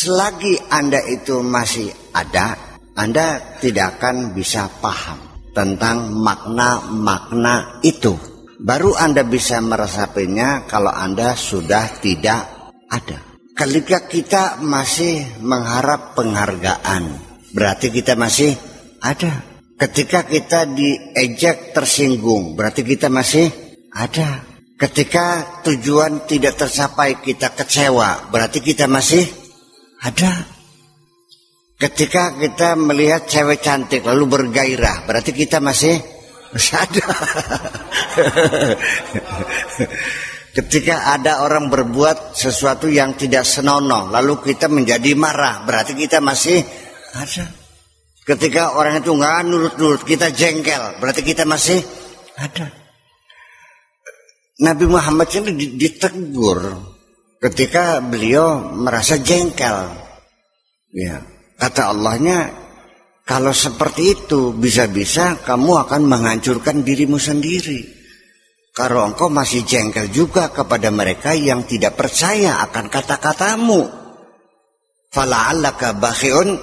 selagi Anda itu masih ada, Anda tidak akan bisa paham tentang makna-makna itu. Baru Anda bisa meresapinya kalau Anda sudah tidak ada. Ketika kita masih mengharap penghargaan, berarti kita masih ada. Ketika kita diejek, tersinggung, berarti kita masih ada. Ketika tujuan tidak tercapai, kita kecewa, berarti kita masih ada. Ketika kita melihat cewek cantik lalu bergairah, berarti kita masih ada. Ketika ada orang berbuat sesuatu yang tidak senonoh lalu kita menjadi marah, berarti kita masih ada. Ketika orang itu nggak nurut-nurut, kita jengkel, berarti kita masih ada. Nabi Muhammad ini ditegur ketika beliau merasa jengkel. Ya, kata Allahnya, kalau seperti itu bisa-bisa kamu akan menghancurkan dirimu sendiri. Kalau engkau masih jengkel juga kepada mereka yang tidak percaya akan kata-katamu. Fala'allaka bakhi'un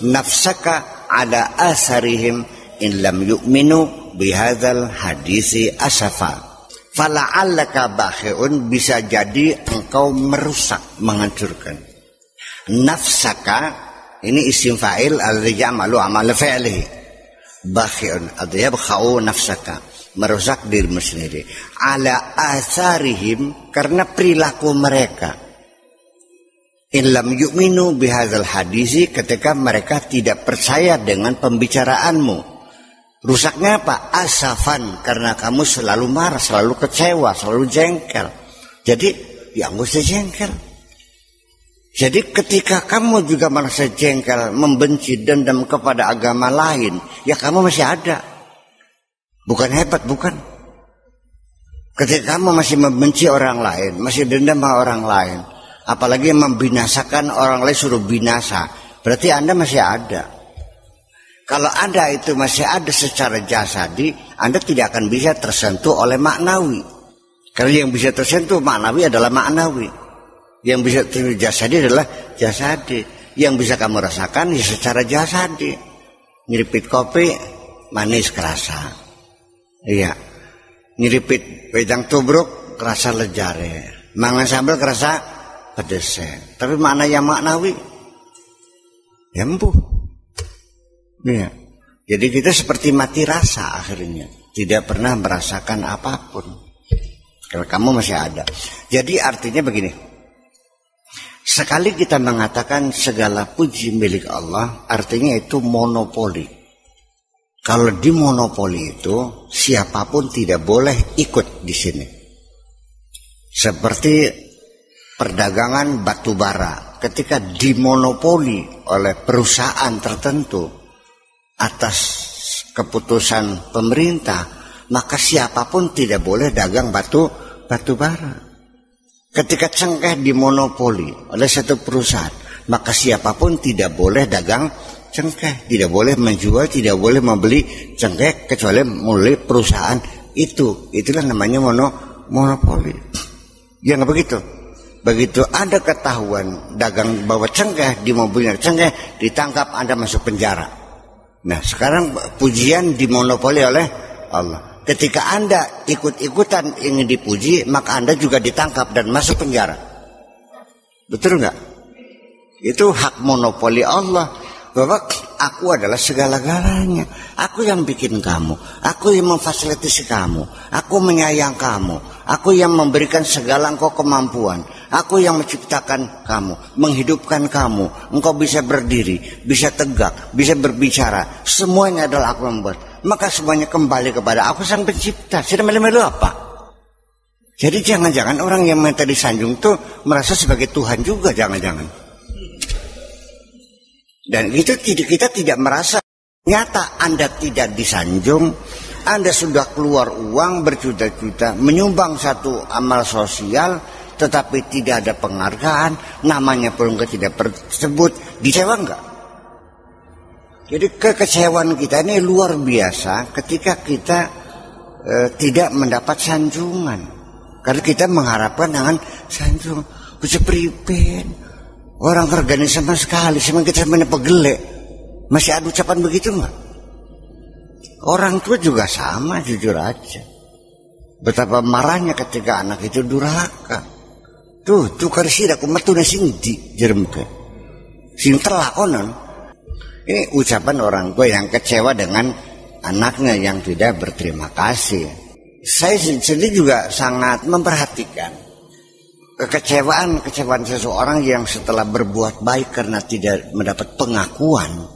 nafsaka ala asarihim in lam yu'minu bihadzal hadisi asafa. Fala'allaka bakhi'un, bisa jadi engkau merusak, menghancurkan. Nafsaka, ini isim fa'il alladhi ya'malu amal fi'lihi. Bakhi'un, yabkha'u nafsaka, merusak dirimu sendiri. Ala asarihim, karena perilaku mereka. In lam yu'minu bihadzal hadisi, ketika mereka tidak percaya dengan pembicaraanmu. Rusaknya apa? Asafan, karena kamu selalu marah, selalu kecewa, selalu jengkel. Jadi ya nggak usah jengkel. Jadi ketika kamu juga merasa jengkel, membenci, dendam kepada agama lain, ya kamu masih ada. Bukan hebat, bukan. Ketika kamu masih membenci orang lain, masih dendam sama orang lain, apalagi membinasakan orang lain, suruh binasa, berarti Anda masih ada. Kalau Anda itu masih ada secara jasadi, Anda tidak akan bisa tersentuh oleh maknawi. Karena yang bisa tersentuh maknawi adalah maknawi. Yang bisa tersentuh jasadi adalah jasadi. Yang bisa kamu rasakan ya secara jasadi. Nyiripit kopi, manis kerasa. Iya, nyiripit wedang tubruk kerasa lejare, mangan sambal kerasa pedes. Tapi mana yang maknawi? Ya empuh. Iya. Jadi kita seperti mati rasa akhirnya, tidak pernah merasakan apapun. Kalau kamu masih ada. Jadi artinya begini. Sekali kita mengatakan segala puji milik Allah, artinya itu monopoli. Kalau di monopoli itu siapapun tidak boleh ikut di sini. Seperti perdagangan batu bara, ketika dimonopoli oleh perusahaan tertentu atas keputusan pemerintah, maka siapapun tidak boleh dagang batu bara. Ketika cengkeh dimonopoli oleh satu perusahaan, maka siapapun tidak boleh dagang cengkeh, tidak boleh menjual, tidak boleh membeli cengkeh kecuali melalui perusahaan itu. Itulah namanya monopoli. Ya nggak begitu. Begitu Anda ketahuan dagang bawa cengkeh, di mobilnya cengkeh, ditangkap, Anda masuk penjara. Nah sekarang pujian dimonopoli oleh Allah. Ketika Anda ikut-ikutan ingin dipuji, maka Anda juga ditangkap dan masuk penjara. Betul nggak? Itu hak monopoli Allah. Bahwa aku adalah segala-galanya. Aku yang bikin kamu, aku yang memfasilitasi kamu, aku menyayang kamu, aku yang memberikan segala engkau kemampuan, aku yang menciptakan kamu, menghidupkan kamu, engkau bisa berdiri, bisa tegak, bisa berbicara, semuanya adalah aku yang membuat. Maka semuanya kembali kepada aku sang pencipta. Sudah melu-melu apa? Jadi jangan-jangan orang yang minta disanjung itu merasa sebagai Tuhan juga, jangan-jangan. Dan itu kita tidak merasa. Nyata Anda tidak disanjung, Anda sudah keluar uang berjuta-juta, menyumbang satu amal sosial, tetapi tidak ada penghargaan, namanya pun tidak tersebut, dikecewa enggak? Jadi kekecewaan kita ini luar biasa ketika kita tidak mendapat sanjungan. Karena kita mengharapkan dengan sanjung, bisa pripen. Orang regani sama sekali, sama kita semuanya pegelek. Masih ada ucapan begitu nggak? Orang tua juga sama, jujur aja. Betapa marahnya ketika anak itu durhaka. Tuh karisida kumatuna singdi jeremke. Sing telakonan. Ini ucapan orang tua yang kecewa dengan anaknya yang tidak berterima kasih. Saya sendiri juga sangat memperhatikan kekecewaan seseorang yang setelah berbuat baik karena tidak mendapat pengakuan.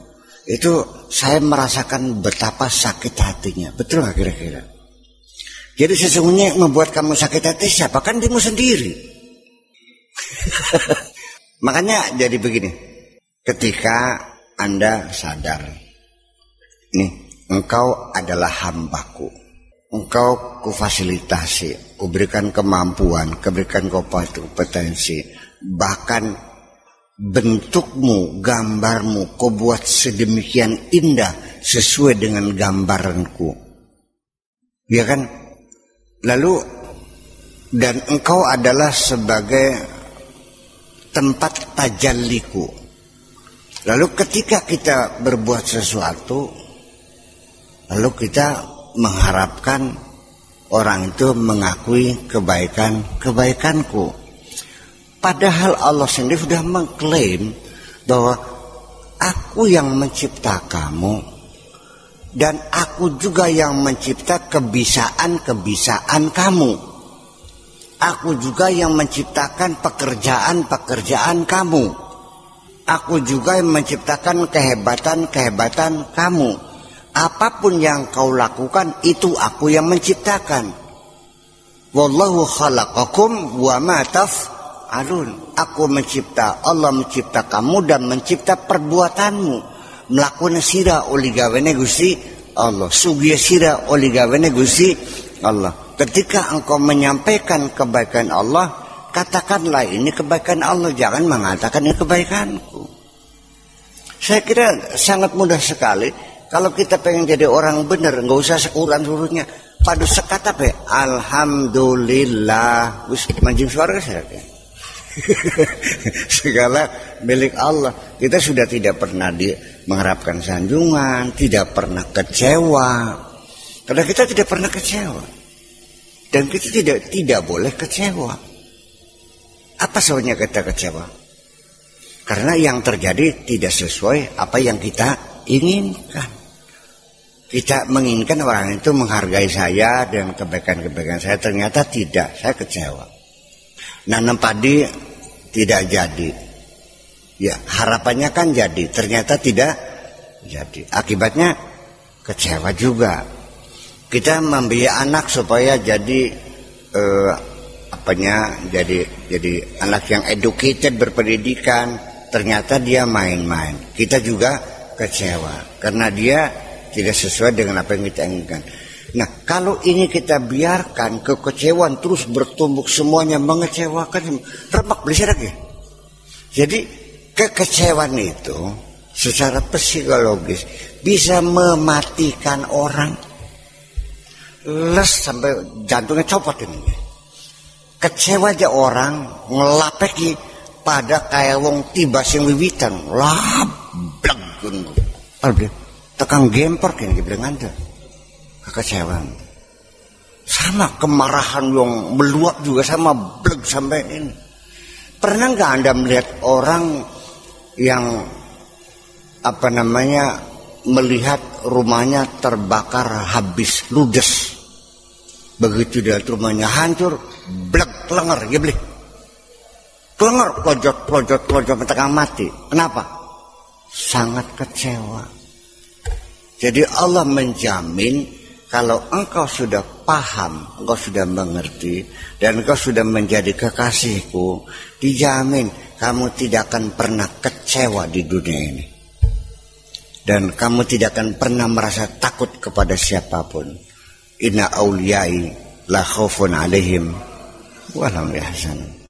Itu saya merasakan betapa sakit hatinya. Betul gak kira-kira? Jadi sesungguhnya yang membuat kamu sakit hati siapa? Kan dirimu sendiri. Makanya jadi begini. Ketika Anda sadar, nih, engkau adalah hambaku. Engkau kufasilitasi, kuberikan kemampuan, kuberikan kompetensi. Bahkan bentukmu, gambarmu, kau buat sedemikian indah sesuai dengan gambaranku. Ya kan? Lalu, dan engkau adalah sebagai tempat tajalliku. Lalu ketika kita berbuat sesuatu, lalu kita mengharapkan orang itu mengakui kebaikanku. Padahal Allah sendiri sudah mengklaim bahwa aku yang mencipta kamu dan aku juga yang mencipta kebisaan kamu. Aku juga yang menciptakan pekerjaan kamu. Aku juga yang menciptakan kehebatan kamu. Apapun yang kau lakukan itu aku yang menciptakan. Wallahu khalaqakum wa ma taf'alun. Aku mencipta, Allah mencipta kamu dan mencipta perbuatanmu. Melakukan sira oleh gawene Gusti Allah. Sugiya sira oleh gawene Gusti Allah. Ketika engkau menyampaikan kebaikan Allah, katakanlah ini kebaikan Allah, jangan mengatakan ini kebaikanku. Saya kira sangat mudah sekali. Kalau kita pengen jadi orang benar, nggak usah sekuran suruhnya. Pada sekata apa? Alhamdulillah. Wis manjing suara saya. Segala milik Allah. Kita sudah tidak pernah mengharapkan sanjungan, tidak pernah kecewa. Karena kita tidak pernah kecewa. Dan kita tidak boleh kecewa. Apa sebabnya kita kecewa? Karena yang terjadi tidak sesuai apa yang kita inginkan. Kita menginginkan orang itu menghargai saya dengan kebaikan-kebaikan saya, ternyata tidak, saya kecewa. Nanam padi tidak jadi. Ya, harapannya kan jadi, ternyata tidak jadi. Akibatnya kecewa juga. Kita membiayai anak supaya jadi jadi anak yang educated, berpendidikan, ternyata dia main-main. Kita juga kecewa karena dia tidak sesuai dengan apa yang kita inginkan. Nah, kalau ini kita biarkan, kekecewaan terus bertumbuk, semuanya mengecewakan, remak berisik lagi. Jadi kekecewaan itu secara psikologis bisa mematikan orang. Les sampai jantungnya copot ini. Kecewa aja orang ngelapeki pada kayak wong tiba sing wiwitan lablag gunung. Tekan gempor kene bilang Anda. Kekecewaan. Sama kemarahan yang meluap juga sama bleg sampai ini. Pernah nggak Anda melihat orang yang melihat rumahnya terbakar habis, ludes. Begitu dia rumahnya hancur, blek, klenger, ya beli. Klenger, pelojot, tengah mati. Kenapa? Sangat kecewa. Jadi Allah menjamin kalau engkau sudah paham, engkau sudah mengerti, dan engkau sudah menjadi kekasihku, dijamin kamu tidak akan pernah kecewa di dunia ini. Dan kamu tidak akan pernah merasa takut kepada siapapun. Inna awliyai la khaufun alaihim wa lahum yahzanun.